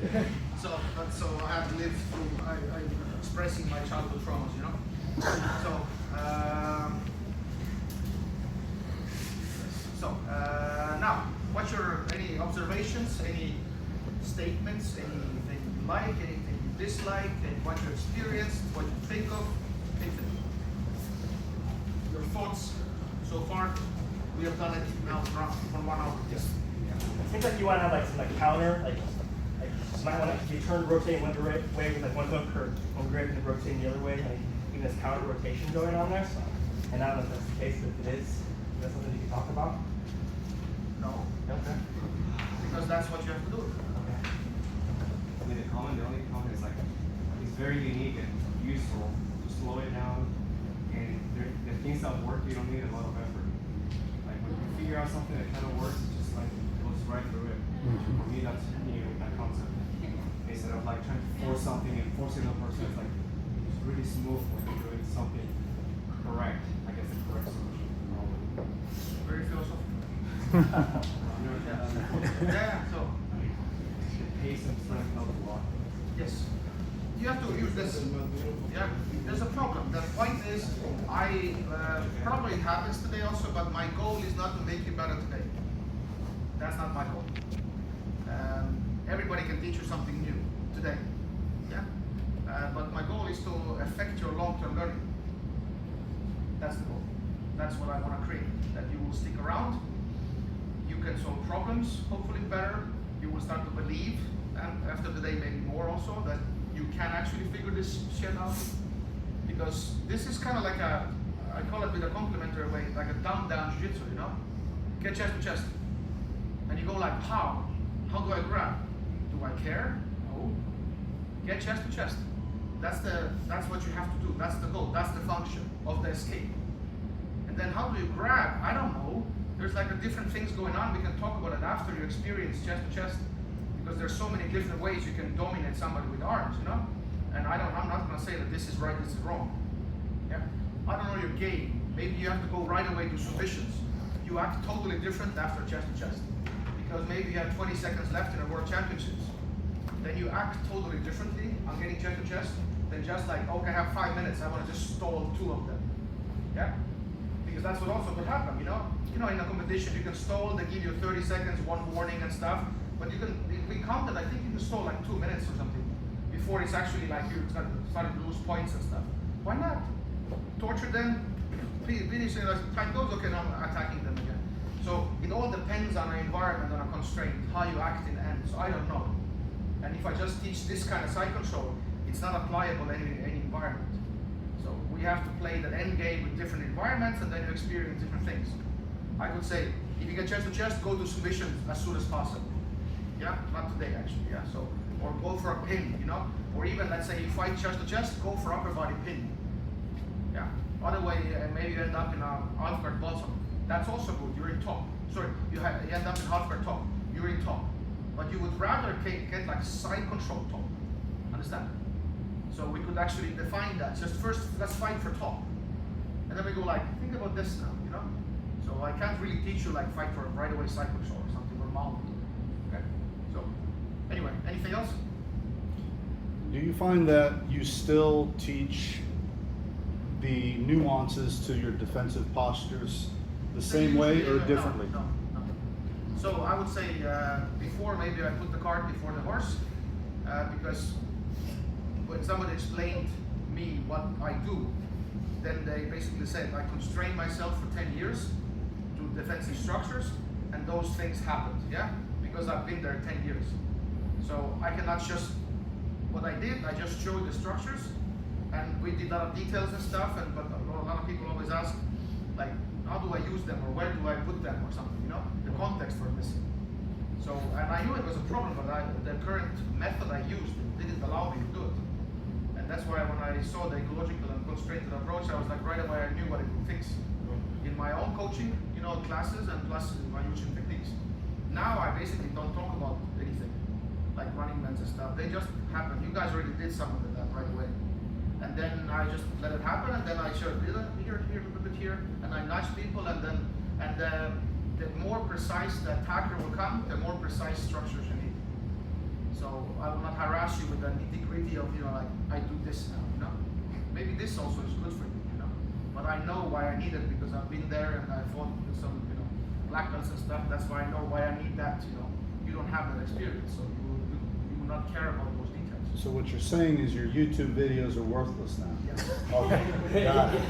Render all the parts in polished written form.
So I have lived through, I'm expressing my childhood traumas, you know? Now, what's any observations, any statements, anything you like, anything you dislike, and what you experienced, what you think of, anything? Your thoughts so far? We have done it now for 1 hour. Yes. It seems like you want to have some counter, you might want to, if you turn rotating one way with one hook or one grip and rotating the other way, even this counter rotation going on there. So, and I don't know if that's the case, but if it is that something you can talk about? No. Okay. Because that's what you have to do. Okay. I mean, the only comment is it's very unique and useful to slow it down. And the things that work, you don't need a lot of effort. Like when you figure out something that kind of works, it just goes right through it. For me, that's that concept. Instead of trying to force something and forcing the person, it's it's really smooth when you're doing something correct. I guess the correct solution. Very philosophical. Yeah. So the pace and strength help a lot. Yes. You have to use this. Yeah. There's a problem. The point is, I probably happens today also, but my goal is not to make you better today. That's not my goal. Everybody can teach you something new today. Yeah. But my goal is to affect your long-term learning. That's the goal. That's what I want to create. That you will stick around. You can solve problems, hopefully better. You will start to believe, and after today maybe more also, that you can actually figure this shit out. Because this is kind of like I call it with a complimentary way, like a dumbed down jiu-jitsu, you know? Get chest to chest. And you go how? How do I grab? Do I care? No. Get chest to chest. That's what you have to do. That's the goal. That's the function of the escape. And then how do you grab? I don't know. There's different things going on. We can talk about it after you experience chest to chest, because there's so many different ways you can dominate somebody with arms, you know? And I'm not gonna say that this is right, this is wrong. Yeah? I don't know your game. Maybe you have to go right away to submissions. You act totally different after chest to chest. Because maybe you have 20 seconds left in the World Championships. Then you act totally differently on getting chest to chest than just okay, I have 5 minutes, I want to just stall 2 of them. Yeah? Because that's what also could happen, you know? In a competition you can stall, they give you 30 seconds, 1 warning and stuff, but you can, we counted, I think you can stall 2 minutes or something before it's actually you're starting to lose points and stuff. Why not? Torture them, finish it, time goes, okay, now I'm attacking them again. So it all depends on an environment, on a constraint, how you act in the end. So I don't know. And if I just teach this kind of side control, it's not applicable in any environment. So we have to play the end game with different environments, and then you experience different things. I would say, if you get chest to chest, go to submission as soon as possible. Yeah, not today actually. Yeah, so or go for a pin, you know, or even let's say you fight chest to chest, go for upper body pin. Yeah. Other way, maybe you end up in a half guard bottom. That's also good. You're in top. Sorry, you end up in half guard top. You're in top, but you would rather get side control top. Understand? So we could actually define that. Just first, let's fight for top, and then we go think about this now, you know. So I can't really teach you fight for right away side control or something or mount. Okay. So anyway, anything else? Do you find that you still teach the nuances to your defensive postures the same way or differently? No. So I would say before maybe I put the cart before the horse, because when somebody explained me what I do, then they basically said I constrained myself for 10 years to defensive structures, and those things happened, yeah? Because I've been there 10 years. So I cannot just, what I did, I just showed the structures, and we did a lot of details and stuff, but a lot of people always ask, how do I use them, or where do I put them, or something, you know? The context for missing. So, and I knew it was a problem, but the current method I used didn't allow me to do it. And that's why when I saw the ecological and constrained approach, I was right away, I knew what it would fix. In my own coaching, you know, classes and plus my using techniques. Now I basically don't talk about anything, like running mans and stuff. They just happen. You guys already did some of that right away. And then I just let it happen, and then I showed here, a little bit here, and I nudge people, and then, the more precise the attacker will come, the more precise structures you need. So I will not harass you with the nitty-gritty of, like, I do this now, Maybe this also is good for you, But I know why I need it because I've been there and I fought with some, black belts and stuff. That's why I know why I need that, You don't have that experience, so you will not care about those details. So what you're saying is your YouTube videos are worthless now? Yes. Okay. Got it.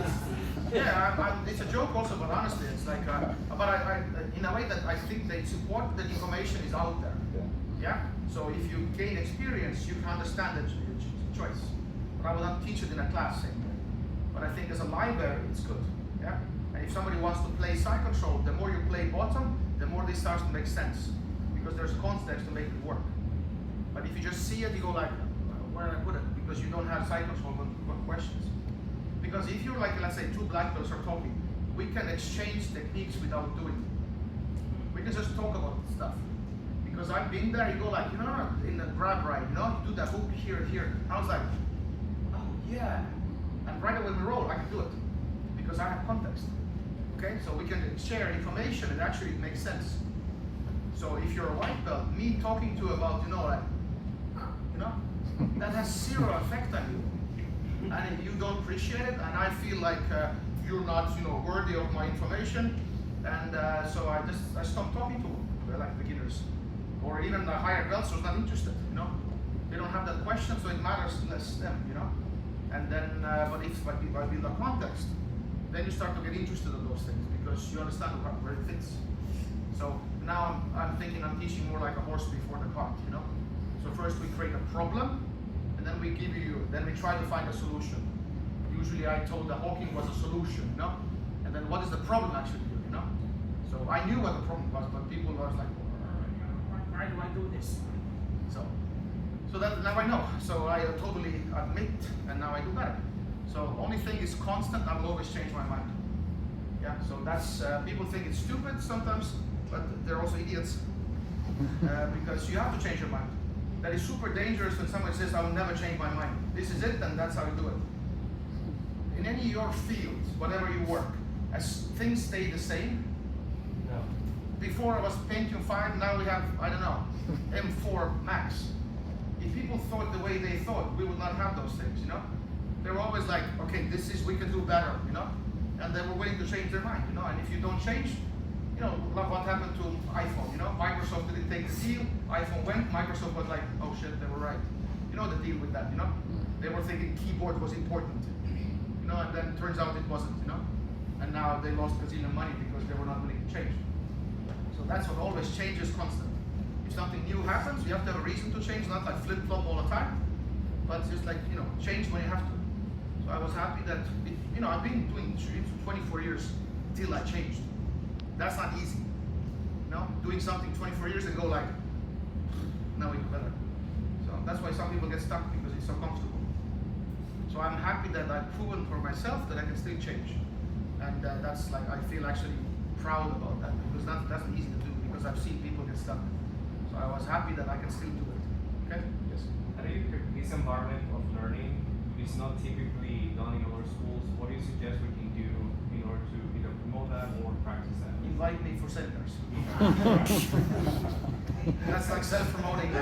Yeah, it's a joke also, but honestly, it's like, but I in a way that I think they support that information is out there. Yeah. So if you gain experience, you can understand the choice. But I will not teach it in a class same way. But I think as a library, it's good. Yeah. And if somebody wants to play side control, the more you play bottom, the more this starts to make sense because there's context to make it work. But if you just see it, you go like, where did I put it? Because you don't have side control questions. Because if you're like, let's say, two black belts are talking, we can exchange techniques without doing it. We can just talk about stuff. Because I've been there, you go like, in the grab right, you do that hook here. I was like, oh yeah. And right away we roll, I can do it. Because I have context. Okay, so we can share information and actually it makes sense. So if you're a white belt, me talking to you about, that has zero effect on you. And if you don't appreciate it, and I feel like you're not, worthy of my information, and so I stopped talking to them. They're like beginners, or even the higher belts who's not interested. They don't have that question, so it matters less to them. And then, but if I build a context, then you start to get interested in those things because you understand where it fits. So now I'm thinking I'm teaching more like a horse before the cart. So first we create a problem. And then then we try to find a solution. Usually I told the hawking was a solution, And then what is the problem actually here, So I knew what the problem was, but people was like, why do I do this? So that now I know. So I totally admit, and now I do better. So only thing is constant, I will always change my mind. Yeah, so that's, people think it's stupid sometimes, but they're also idiots. Because you have to change your mind. That is super dangerous when someone says, I will never change my mind. This is it, and that's how you do it. In any of your fields, whatever you work, as things stay the same. No. Before I was Pentium 5, now we have, I don't know, M4 Max. If people thought the way they thought, we would not have those things, They were always like, okay, we can do better, And they were willing to change their mind, And if you don't change, look what happened to iPhone, Microsoft didn't take the deal, iPhone went, Microsoft was like, oh shit, they were right. The deal with that, They were thinking keyboard was important, and then it turns out it wasn't, And now they lost Brazilian money because they were not willing to change. So that's what always changes constant. If something new happens, you have to have a reason to change, not like flip-flop all the time, but just like, change when you have to. So I was happy that, I've been doing jiu-jitsu 24 years till I changed. That's not easy. Doing something 24 years and go like, now we do better. So that's why some people get stuck because it's so comfortable. So I'm happy that I've proven for myself that I can still change. And that's like, I feel actually proud about that because that's easy to do because I've seen people get stuck. So I was happy that I can still do it. Okay? Yes. I think this environment of learning is not typically done in other schools. What do you suggest we can do in order to either promote that or practice that? Invite me for seminars. That's like self-promoting.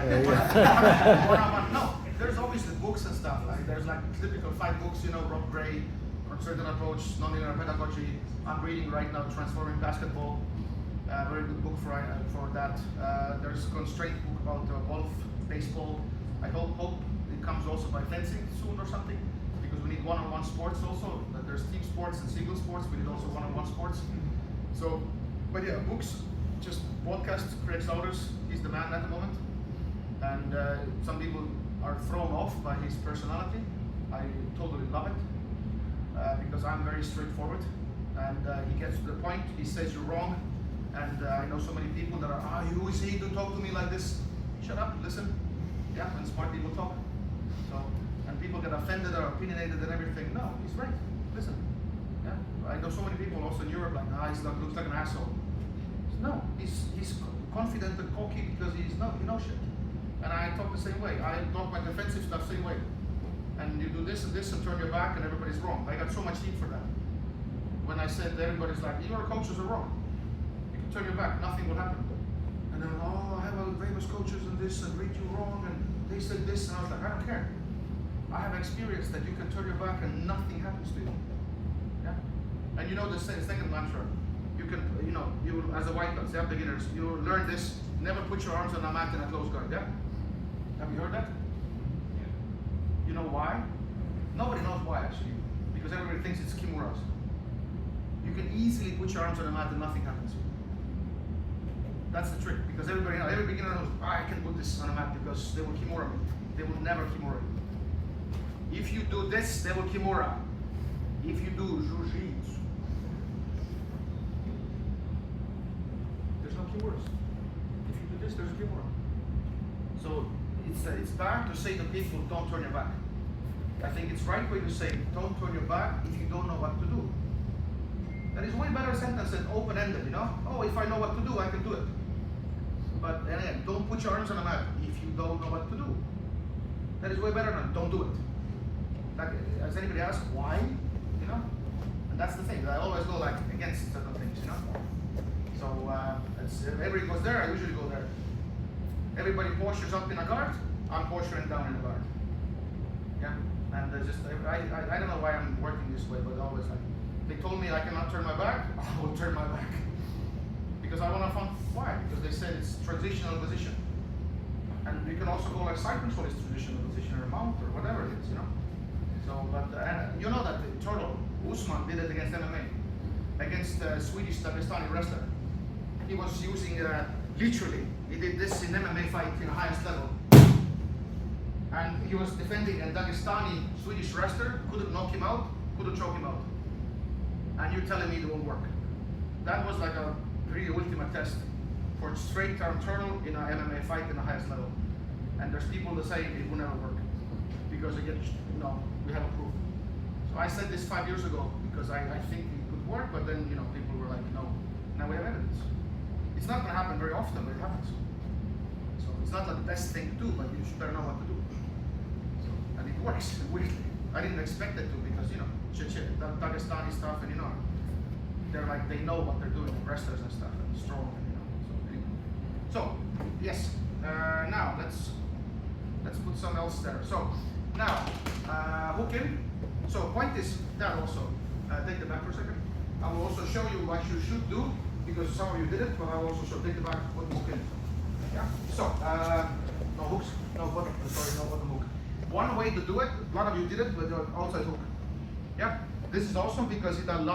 No, there's always the books and stuff. Like there's like typical 5 books, Rob Gray, Certain Approach, Nonlinear Pedagogy. I'm reading right now Transforming Basketball. Very good book for that. There's a constraint book about golf, baseball. I hope it comes also by fencing soon or something, because we need one-on-one sports also. There's team sports and single sports. We need also one-on-one sports. So, but yeah, books, just podcast. Craig Souders, he's the man at the moment, and some people are thrown off by his personality. I totally love it because I'm very straightforward, and he gets to the point. He says you're wrong, and I know so many people that are, who is he to talk to me like this? Shut up, listen. Yeah, and smart people talk. So, and people get offended or opinionated and everything. No, he's right. Listen. Yeah, I know so many people also in Europe like, he looks like an asshole. No, he's confident and cocky because he knows shit. And I talk the same way. I talk my defensive stuff same way. And you do this and this and turn your back and everybody's wrong. I got so much heat for that. When I said everybody's like, your coaches are wrong. You can turn your back, nothing will happen. And then, I have famous coaches and this and read you wrong and they he said this, and I was like, I don't care. I have experienced that you can turn your back and nothing happens to you. Yeah? And you know the second mantra. You can, you as a white belt, yeah, beginners, you learn this, never put your arms on a mat in a closed guard, yeah? Have you heard that? Yeah. You know why? Nobody knows why actually, because everybody thinks it's kimuras. You can easily put your arms on a mat and nothing happens. That's the trick, because everybody knows, every beginner knows, I can put this on a mat because they will kimura me. They will never kimura you. If you do this, they will kimura. If you do jiu-jitsu, there's no kimuras. If you do this, there's a kimura. So it's bad to say to people, don't turn your back. I think it's right way to say, don't turn your back if you don't know what to do. That is way better sentence than open-ended, Oh, if I know what to do, I can do it. But again, don't put your arms on a mat if you don't know what to do. That is way better than don't do it. Like, has anybody asked why? And that's the thing. I always go like against certain things, So everybody goes there. I usually go there. Everybody postures up in a guard. I'm posturing down in a guard. Yeah. And I don't know why I'm working this way, but always like they told me I cannot turn my back. I will turn my back because I want to find why. Because they said it's transitional position, and you can also go like side control is transitional position or mount or whatever it is, So, but and you know that the turtle Usman did it against MMA, against Swedish Dagestani wrestler. He was using literally. He did this in MMA fight in the highest level. And he was defending a Dagestani Swedish wrestler, couldn't knock him out, couldn't choke him out. And you're telling me it won't work. That was like a really ultimate test for straight arm turtle in an MMA fight in the highest level. And there's people that say it will never work. Because again, we have a proof. So I said this 5 years ago because I think it could work, but then people were like, no, now we have evidence. It's not gonna happen very often, but it happens. So it's not like the best thing to do, but you should better know what to do. And it works, weirdly. I didn't expect it to because, Dagestani stuff and, they're like, they know what they're doing, wrestlers and stuff, and strong, and, So, yes, now let's put something else there. So, now, hook in. So, point is that also. Take the back for a second. I will also show you what you should do because some of you did it, but I will also show take the back, put the hook in. Yeah? So, no hooks, no bottom hook. One way to do it, a lot of you did it with the outside hook. Yeah? This is awesome because it doesn't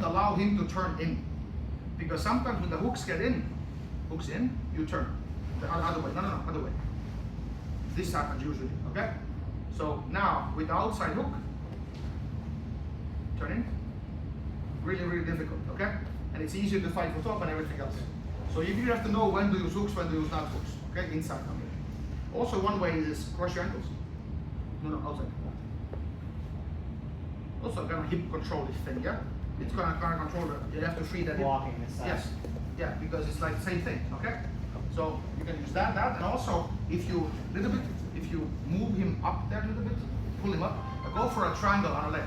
allow him to turn in. Because sometimes when the hooks in, you turn. The other way, no, other way. This happens usually, okay? So now, with the outside hook, turn in. Really, really difficult, okay? And it's easier to fight for top and everything else. So you have to know when to use hooks, when to use not hooks, okay? Inside, okay? Also, one way is cross your ankles. No, outside. Also, kind of hip control this thing, yeah? It's kind of control it. You have to free that hip. Blocking this side. Yes, yeah, because it's like the same thing, okay? So you can use that, and also if you move him up there a little bit, pull him up, go for a triangle on a leg.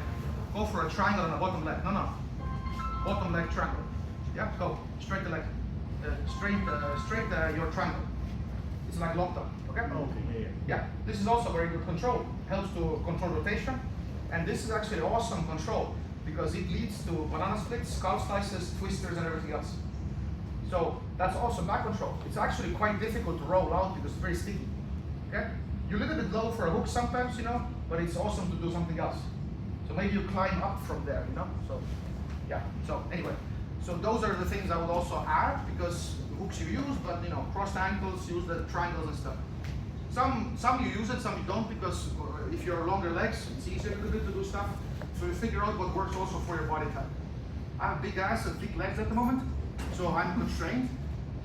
Go for a triangle on a bottom leg. No. Bottom leg triangle. Yeah, go. Straight the leg. Straight your triangle. It's like locked up, okay? Okay, Yeah, this is also very good control. Helps to control rotation. And this is actually awesome control because it leads to banana splits, skull slices, twisters, and everything else. So that's awesome back control. It's actually quite difficult to roll out because it's very sticky. Okay? You're a little bit low for a hook sometimes, but it's awesome to do something else. So maybe you climb up from there, So yeah. So anyway, so those are the things I would also add because the hooks you use, but cross ankles, use the triangles and stuff. Some you use it, some you don't because if you're longer legs, it's easier a little bit to do stuff. So you figure out what works also for your body type. I have big ass and thick legs at the moment, so I'm constrained.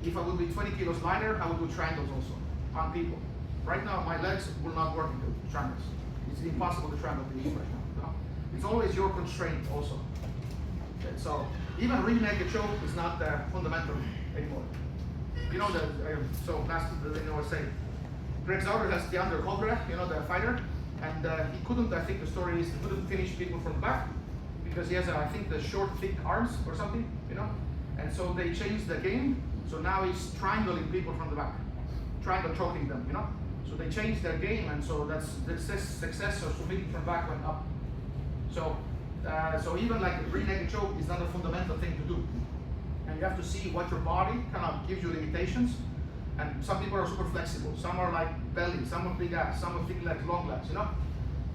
If I would be 20 kilos lighter, I would do triangles also on people. Right now, my legs will not work into triangles. It's impossible to triangle these right now. It's always your constraint also. Okay, so even rear naked choke is not fundamental anymore. So last I was saying, Greg Zauber has the under Cobra, the fighter, and he couldn't, I think the story is, he couldn't finish people from the back because he has, I think, the short, thick arms or something, and so they changed the game, so now he's triangling people from the back. triangle choking them, you know. So they changed their game, and so that's the success of submitting from back went up. So, so even like a rear-naked choke is not a fundamental thing to do, and you have to see what your body kind of gives you limitations. And some people are super flexible, some are like belly, some are big ass, some are thick legs, long legs, you know.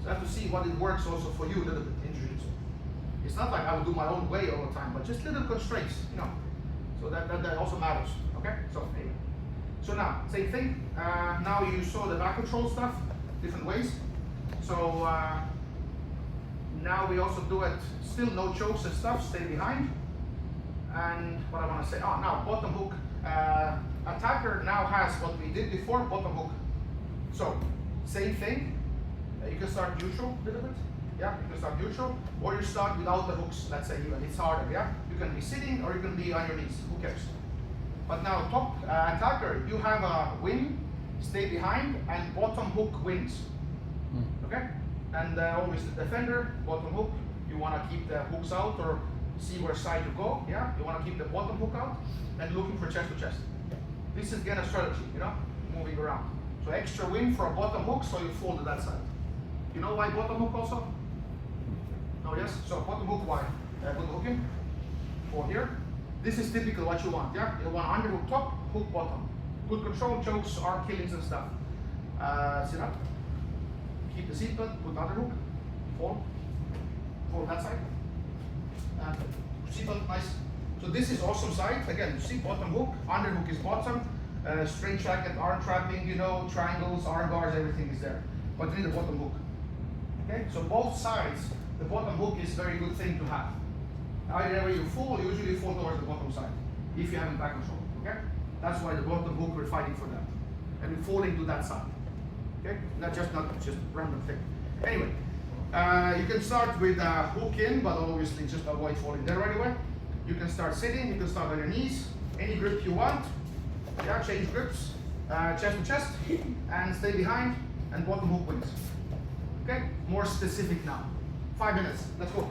So I have to see what it works also for you a little bit in jiu-jitsu. It's not like I will do my own way all the time, but just little constraints, you know. So that also matters. Okay. So anyway. So now same thing. Now you saw the back control stuff, different ways. So now we also do it. Still no chokes and stuff. Stay behind. And what I want to say. Oh, now bottom hook. Attacker now has what we did before, bottom hook. So same thing. You can start neutral a little bit. Yeah, you can start neutral, or you start without the hooks. Let's say even it's harder. Yeah, you can be sitting or you can be on your knees. Who cares? But now top attacker, you have a wing, stay behind, and bottom hook wings. Okay, and always the defender, bottom hook. You want to keep the hooks out or see where side you go. Yeah, you want to keep the bottom hook out and looking for chest to chest. This is again a strategy, you know, moving around. So extra wing for a bottom hook, so you fall to that side. You know why bottom hook also? Oh yes, so bottom hook, why? Put the hook in, or here. This is typical what you want, yeah? You want underhook top, hook bottom. Good control, chokes, arm killings and stuff. Sit up, keep the seat belt, put underhook, fall that side. Seat belt, nice. So this is awesome side. Again, you see bottom hook, underhook is bottom, straight jacket, arm trapping, you know, triangles, arm bars, everything is there. But you need the bottom hook. Okay, so both sides, the bottom hook is a very good thing to have. Whenever you fall, usually fall towards the bottom side, if you have back control. Okay, that's why the bottom hook, we're fighting for that, and we're falling to that side. Okay, not just random thing. Anyway, you can start with a hook in, but obviously just avoid falling there right away. You can start sitting. You can start on your knees. Any grip you want. Yeah, change grips, chest to chest, and stay behind, and bottom hook wings. Okay, more specific now. 5 minutes. Let's go.